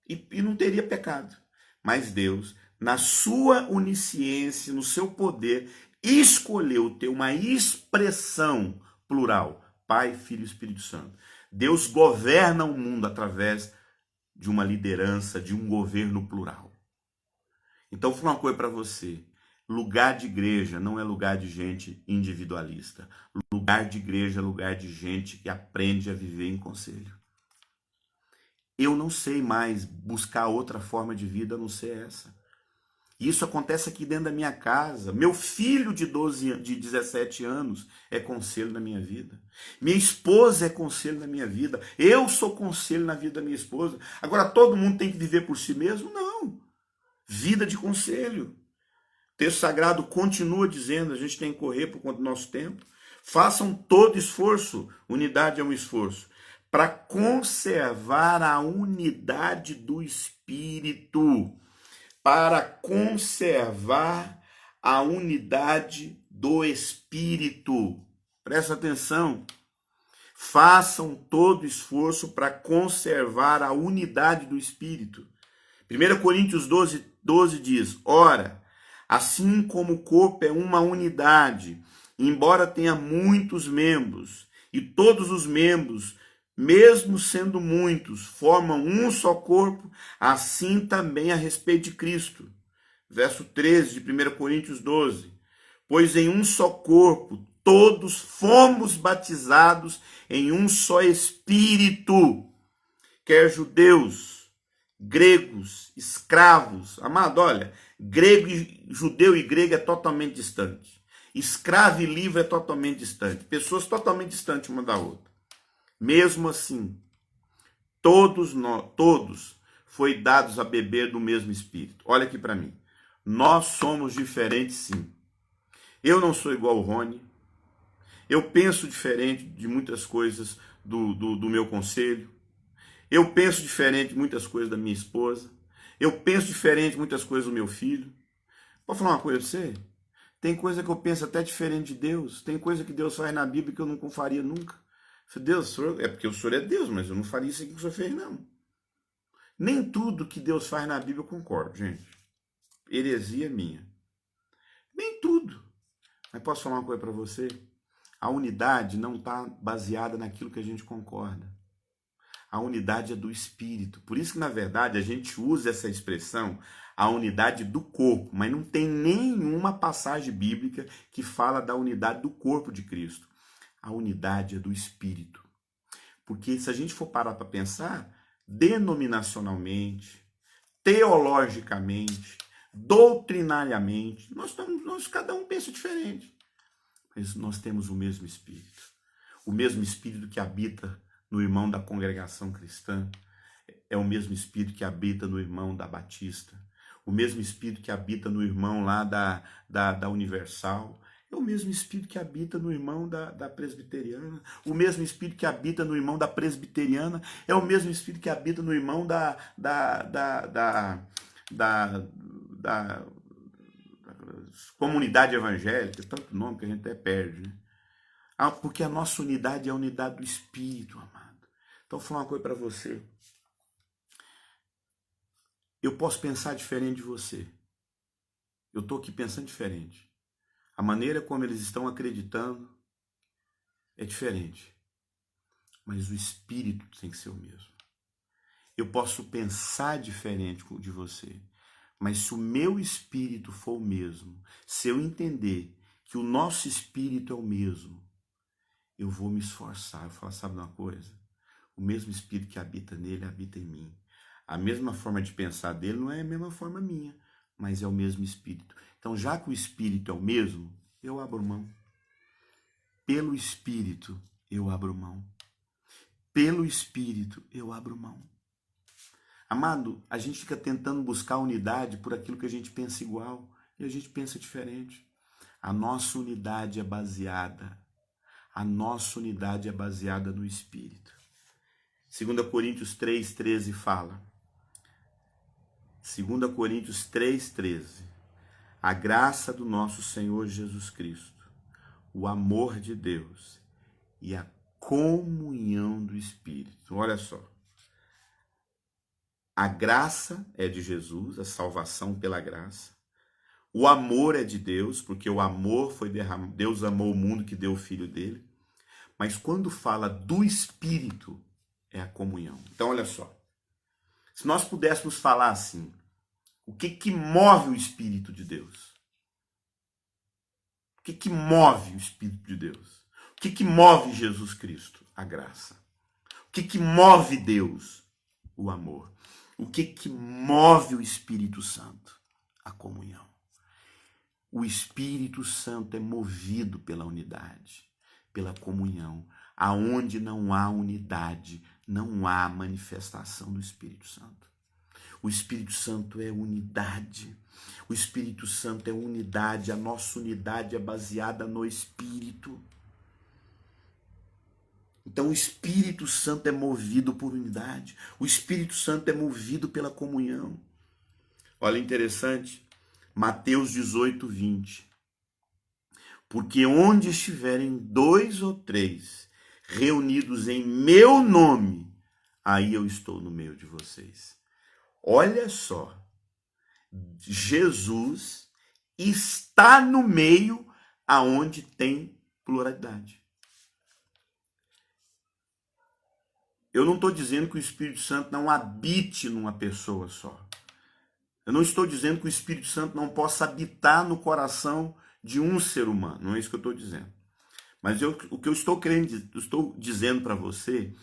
E não teria pecado. Mas Deus, na sua onisciência, no seu poder, escolheu ter uma expressão plural. Pai, Filho e Espírito Santo. Deus governa o mundo através de uma liderança, de um governo plural. Então, vou falar uma coisa para você. Lugar de igreja não é lugar de gente individualista. Lugar de igreja é lugar de gente que aprende a viver em conselho. Eu não sei mais buscar outra forma de vida a não ser essa. Isso acontece aqui dentro da minha casa. Meu filho de 17 anos é conselho na minha vida. Minha esposa é conselho na minha vida. Eu sou conselho na vida da minha esposa. Agora, todo mundo tem que viver por si mesmo? Não. Vida de conselho. O texto sagrado continua dizendo, a gente tem que correr por conta do nosso tempo. Façam todo esforço, unidade é um esforço, para conservar a unidade do Espírito. Para conservar a unidade do Espírito. Presta atenção. Façam todo esforço para conservar a unidade do Espírito. 1 Coríntios 12 diz, ora, assim como o corpo é uma unidade, embora tenha muitos membros, e todos os membros mesmo sendo muitos, formam um só corpo, assim também a respeito de Cristo. Verso 13 de 1 Coríntios 12. Pois em um só corpo todos fomos batizados em um só Espírito, quer judeus, gregos, escravos. Amado, olha, judeu e grego é totalmente distante. Escravo e livre é totalmente distante. Pessoas totalmente distantes uma da outra. Mesmo assim, todos foi dados a beber do mesmo Espírito. Olha aqui para mim. Nós somos diferentes, sim. Eu não sou igual ao Rony. Eu penso diferente de muitas coisas do meu conselho. Eu penso diferente de muitas coisas da minha esposa. Eu penso diferente de muitas coisas do meu filho. Vou falar uma coisa pra você? Tem coisa que eu penso até diferente de Deus. Tem coisa que Deus faz na Bíblia que eu não faria nunca. Deus, é porque o Senhor é Deus, mas eu não faria isso aqui que o Senhor fez, não. Nem tudo que Deus faz na Bíblia eu concordo, gente. Heresia minha. Nem tudo. Mas posso falar uma coisa para você? A unidade não está baseada naquilo que a gente concorda. A unidade é do Espírito. Por isso que, na verdade, a gente usa essa expressão, a unidade do corpo, mas não tem nenhuma passagem bíblica que fala da unidade do corpo de Cristo. A unidade é do Espírito. Porque se a gente for parar para pensar, denominacionalmente, teologicamente, doutrinariamente, nós cada um pensa diferente. Mas nós temos o mesmo Espírito. O mesmo Espírito que habita no irmão da congregação cristã é o mesmo Espírito que habita no irmão da Batista. O mesmo Espírito que habita no irmão lá da Universal. É o mesmo Espírito que habita no irmão da Presbiteriana. O mesmo Espírito que habita no irmão da Presbiteriana. É o mesmo Espírito que habita no irmão da comunidade evangélica. Tanto nome que a gente até perde, né? Porque a nossa unidade é a unidade do Espírito, amado. Então, vou falar uma coisa para você. Eu posso pensar diferente de você. Eu estou aqui pensando diferente. A maneira como eles estão acreditando é diferente. Mas o Espírito tem que ser o mesmo. Eu posso pensar diferente de você. Mas se o meu espírito for o mesmo, se eu entender que o nosso espírito é o mesmo, eu vou me esforçar. Eu falo, sabe uma coisa? O mesmo espírito que habita nele, habita em mim. A mesma forma de pensar dele não é a mesma forma minha, mas é o mesmo espírito. Então, já que o espírito é o mesmo, eu abro mão. Pelo espírito, eu abro mão. Pelo espírito, eu abro mão. Amado, a gente fica tentando buscar unidade por aquilo que a gente pensa igual e a gente pensa diferente. A nossa unidade é baseada no Espírito. 2 Coríntios 3,13 fala. 2 Coríntios 3,13. A graça do nosso Senhor Jesus Cristo, o amor de Deus e a comunhão do Espírito. Olha só. A graça é de Jesus, a salvação pela graça. O amor é de Deus, porque o amor foi derramado. Deus amou o mundo que deu o Filho dele. Mas quando fala do Espírito, é a comunhão. Então, olha só. Se nós pudéssemos falar assim, o que move o Espírito de Deus? O que move o Espírito de Deus? O que move Jesus Cristo? A graça. O que move Deus? O amor. O que move o Espírito Santo? A comunhão. O Espírito Santo é movido pela unidade, pela comunhão. Aonde não há unidade, não há manifestação do Espírito Santo. O Espírito Santo é unidade. O Espírito Santo é unidade. A nossa unidade é baseada no Espírito. Então o Espírito Santo é movido por unidade. O Espírito Santo é movido pela comunhão. Olha, interessante. Mateus 18:20. Porque onde estiverem 2 ou 3 reunidos em meu nome, aí eu estou no meio de vocês. Olha só. Jesus está no meio aonde tem pluralidade. eu não estou dizendo que o Espírito Santo não habite numa pessoa só. Eu não estou dizendo que o Espírito Santo não possa habitar no coração de um ser humano. Não é isso que eu estou dizendo. Mas o que eu estou dizendo para você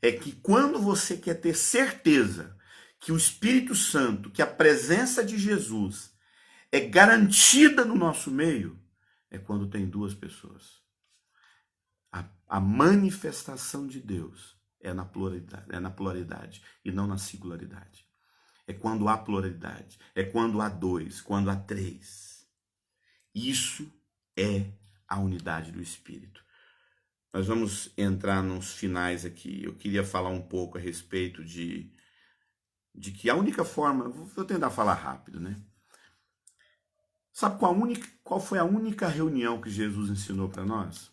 é que quando você quer ter certeza que o Espírito Santo, que a presença de Jesus é garantida no nosso meio, é quando tem duas pessoas. A manifestação de Deus é na pluralidade e não na singularidade. É quando há pluralidade, é quando há dois, quando há três. Isso é a unidade do Espírito. Nós vamos entrar nos finais aqui. Eu queria falar um pouco a respeito de que a única forma... Vou tentar falar rápido, né? Sabe qual foi a única reunião que Jesus ensinou para nós?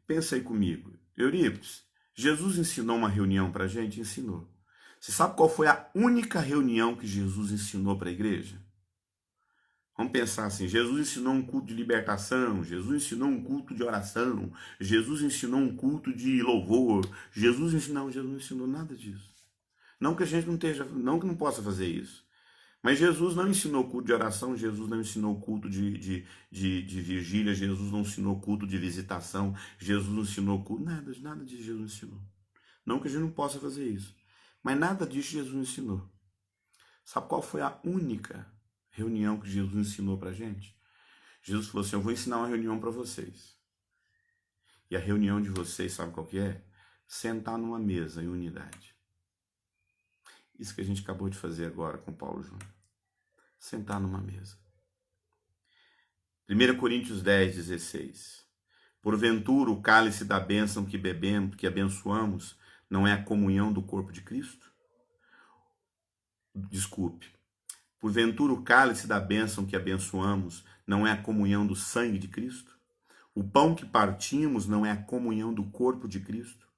Pensa aí comigo. Eurípides, Jesus ensinou uma reunião para a gente? Ensinou. Você sabe qual foi a única reunião que Jesus ensinou para a igreja? Vamos pensar assim, Jesus ensinou um culto de libertação, Jesus ensinou um culto de oração, Jesus ensinou um culto de louvor, Jesus não ensinou nada disso. Não que a gente não que não possa fazer isso. Mas Jesus não ensinou culto de oração, Jesus não ensinou culto de vigília, Jesus não ensinou culto de visitação, Jesus não ensinou culto, nada disso Jesus ensinou. Não que a gente não possa fazer isso, mas nada disso Jesus ensinou. Sabe qual foi a única reunião que Jesus ensinou pra gente? Jesus falou assim, eu vou ensinar uma reunião para vocês. E a reunião de vocês, sabe qual que é? Sentar numa mesa em unidade. Isso que a gente acabou de fazer agora com Paulo Júnior. Sentar numa mesa. 1 Coríntios 10, 16. Porventura o cálice da bênção que bebemos, que abençoamos, não é a comunhão do corpo de Cristo? Desculpe. Porventura o cálice da bênção que abençoamos não é a comunhão do sangue de Cristo? O pão que partimos não é a comunhão do corpo de Cristo?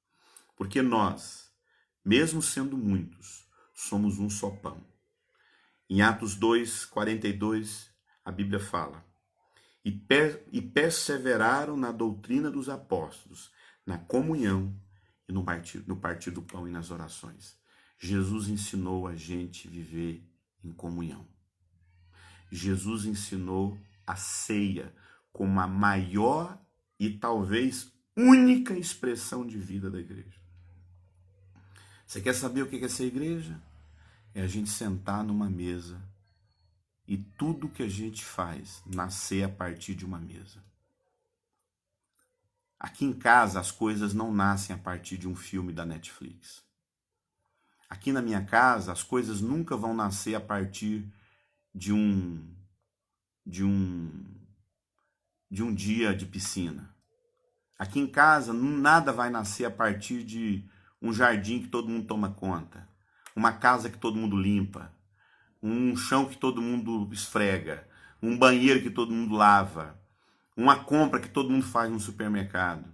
Porque nós, mesmo sendo muitos, somos um só pão. Em Atos 2, 42, a Bíblia fala, e perseveraram na doutrina dos apóstolos, na comunhão e no partir do pão e nas orações. Jesus ensinou a gente viver em comunhão. Jesus ensinou a ceia como a maior e talvez única expressão de vida da igreja. Você quer saber o que é ser igreja? É a gente sentar numa mesa e tudo que a gente faz nascer a partir de uma mesa. Aqui em casa as coisas não nascem a partir de um filme da Netflix. Aqui na minha casa as coisas nunca vão nascer a partir de um dia de piscina. Aqui em casa nada vai nascer a partir de um jardim que todo mundo toma conta, uma casa que todo mundo limpa, um chão que todo mundo esfrega, um banheiro que todo mundo lava, uma compra que todo mundo faz no supermercado.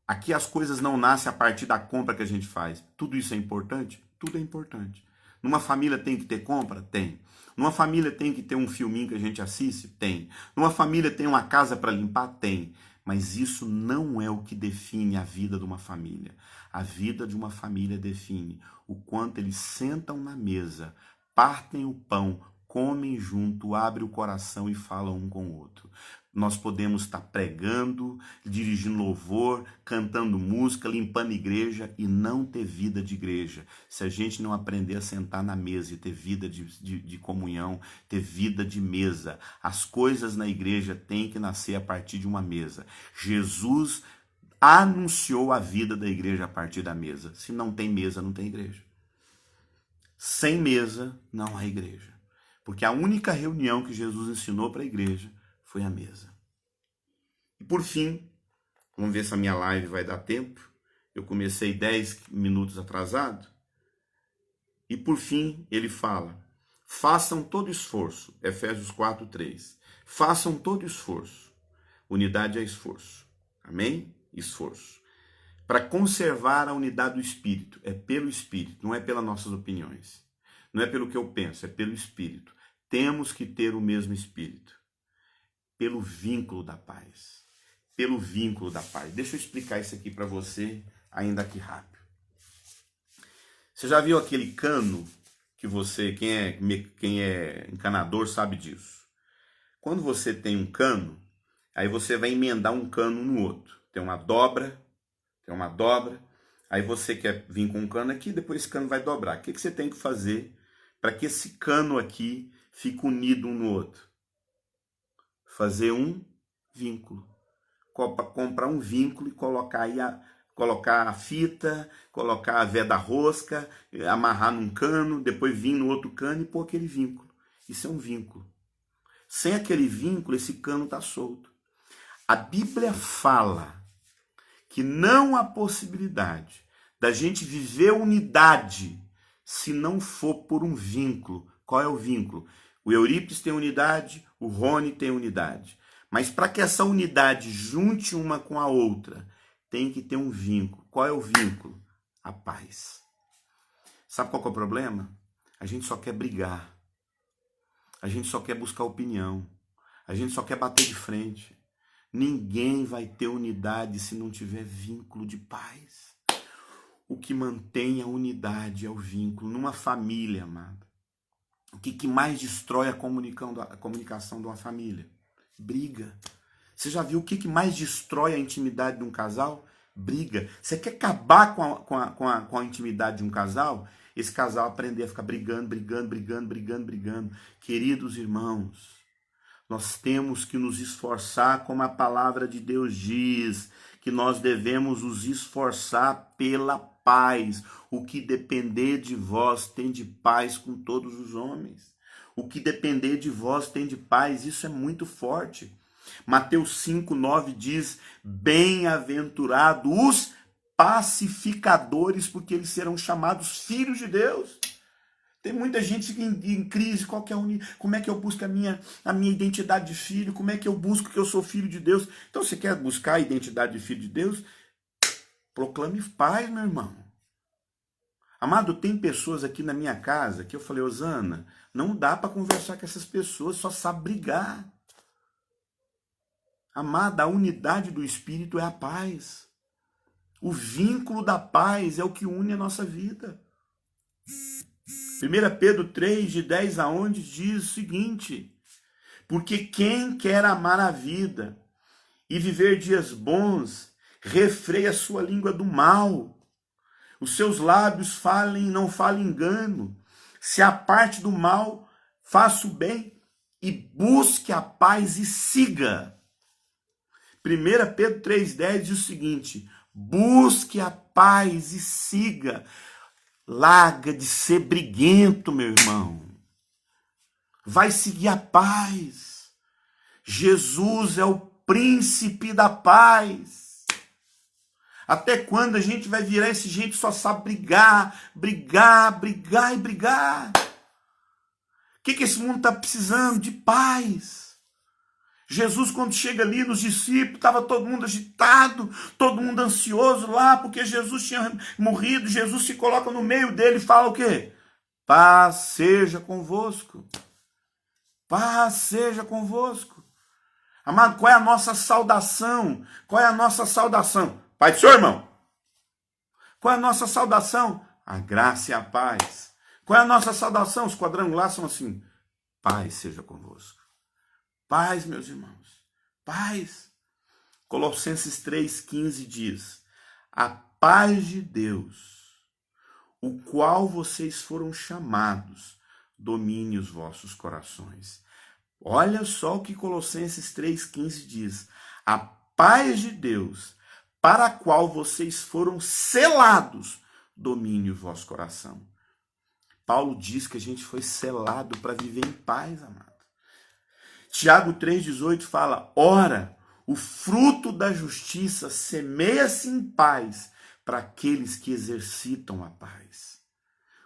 Aqui as coisas não nascem a partir da compra que a gente faz. Tudo isso é importante? Tudo é importante. Numa família tem que ter compra? Tem. Numa família tem que ter um filminho que a gente assiste? Tem. Numa família tem uma casa para limpar? Tem. Mas isso não é o que define a vida de uma família. A vida de uma família define o quanto eles sentam na mesa, partem o pão, comem junto, abrem o coração e falam um com o outro. Nós podemos estar pregando, dirigindo louvor, cantando música, limpando igreja e não ter vida de igreja. Se a gente não aprender a sentar na mesa e ter vida de comunhão, ter vida de mesa, as coisas na igreja têm que nascer a partir de uma mesa. Jesus anunciou a vida da igreja a partir da mesa. Se não tem mesa, não tem igreja. Sem mesa, não há igreja. Porque a única reunião que Jesus ensinou para a igreja foi a mesa. E por fim, vamos ver se a minha live vai dar tempo. Eu comecei 10 minutos atrasado. E por fim, ele fala, façam todo esforço. Efésios 4, 3. Façam todo esforço. Unidade é esforço. Amém? Esforço. Para conservar a unidade do Espírito. É pelo Espírito, não é pelas nossas opiniões. Não é pelo que eu penso, é pelo Espírito. Temos que ter o mesmo Espírito. Pelo vínculo da paz. Pelo vínculo da paz. Deixa eu explicar isso aqui para você, ainda aqui rápido. Você já viu aquele cano que quem é encanador sabe disso. Quando você tem um cano, aí você vai emendar um cano no outro. Tem uma dobra, aí você quer vir com um cano aqui, depois esse cano vai dobrar. O que você tem que fazer para que esse cano aqui fique unido um no outro? Fazer um vínculo. Comprar um vínculo e colocar a fita, colocar a veda rosca, amarrar num cano, depois vir no outro cano e pôr aquele vínculo. Isso é um vínculo. Sem aquele vínculo, esse cano está solto. A Bíblia fala que não há possibilidade da gente viver unidade se não for por um vínculo. Qual é o vínculo? O Eurípides tem unidade, o Rony tem unidade. Mas para que essa unidade junte uma com a outra, tem que ter um vínculo. Qual é o vínculo? A paz. Sabe qual que é o problema? A gente só quer brigar. A gente só quer buscar opinião. A gente só quer bater de frente. Ninguém vai ter unidade se não tiver vínculo de paz. O que mantém a unidade é o vínculo. Numa família, amado, o que mais destrói a comunicação de uma família? Briga. Você já viu o que mais destrói a intimidade de um casal? Briga. Você quer acabar com a intimidade de um casal? Esse casal aprender a ficar brigando. Queridos irmãos, nós temos que nos esforçar, como a palavra de Deus diz, que nós devemos nos esforçar pela paz. O que depender de vós tem de paz com todos os homens. O que depender de vós tem de paz. Isso é muito forte. Mateus 5:9 diz: bem-aventurados os pacificadores, porque eles serão chamados filhos de Deus. Tem muita gente em crise. Como é que eu busco a minha identidade de filho? Como é que eu busco que eu sou filho de Deus? Então, você quer buscar a identidade de filho de Deus? Proclame paz, meu irmão. Amado, tem pessoas aqui na minha casa que eu falei: Osana, não dá para conversar com essas pessoas, só sabe brigar. Amada, a unidade do Espírito é a paz. O vínculo da paz é o que une a nossa vida. 1 Pedro 3, de 10 a 11, diz o seguinte: porque quem quer amar a vida e viver dias bons, refreia a sua língua do mal. Os seus lábios não falem engano. Se aparte do mal, faça o bem e busque a paz e siga. 1 Pedro 3,10 diz o seguinte: busque a paz e siga. Larga de ser briguento, meu irmão. Vai seguir a paz. Jesus é o príncipe da paz. Até quando a gente vai virar esse gente que só sabe brigar? O que esse mundo está precisando? De paz. Jesus, quando chega ali nos discípulos, estava todo mundo agitado, todo mundo ansioso lá, porque Jesus tinha morrido. Jesus se coloca no meio dele e fala o quê? Paz seja convosco. Paz seja convosco. Amado, qual é a nossa saudação? Qual é a nossa saudação? Pai do Senhor, irmão. Qual é a nossa saudação? A graça e a paz. Qual é a nossa saudação? Os quadrangulares são assim: paz seja convosco. Paz, meus irmãos, paz. Colossenses 3,15 diz: a paz de Deus, o qual vocês foram chamados, domine os vossos corações. Olha só o que Colossenses 3,15 diz: a paz de Deus, para a qual vocês foram selados, domine o vosso coração. Paulo diz que a gente foi selado para viver em paz, amado. Tiago 3,18 fala: ora, o fruto da justiça semeia-se em paz para aqueles que exercitam a paz.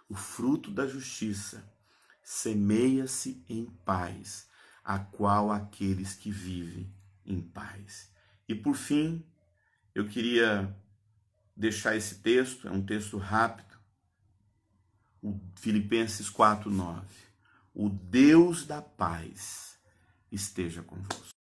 O fruto da justiça semeia-se em paz, a qual aqueles que vivem em paz. E por fim, eu queria deixar esse texto, é um texto rápido, o Filipenses 4,9. O Deus da paz esteja convosco.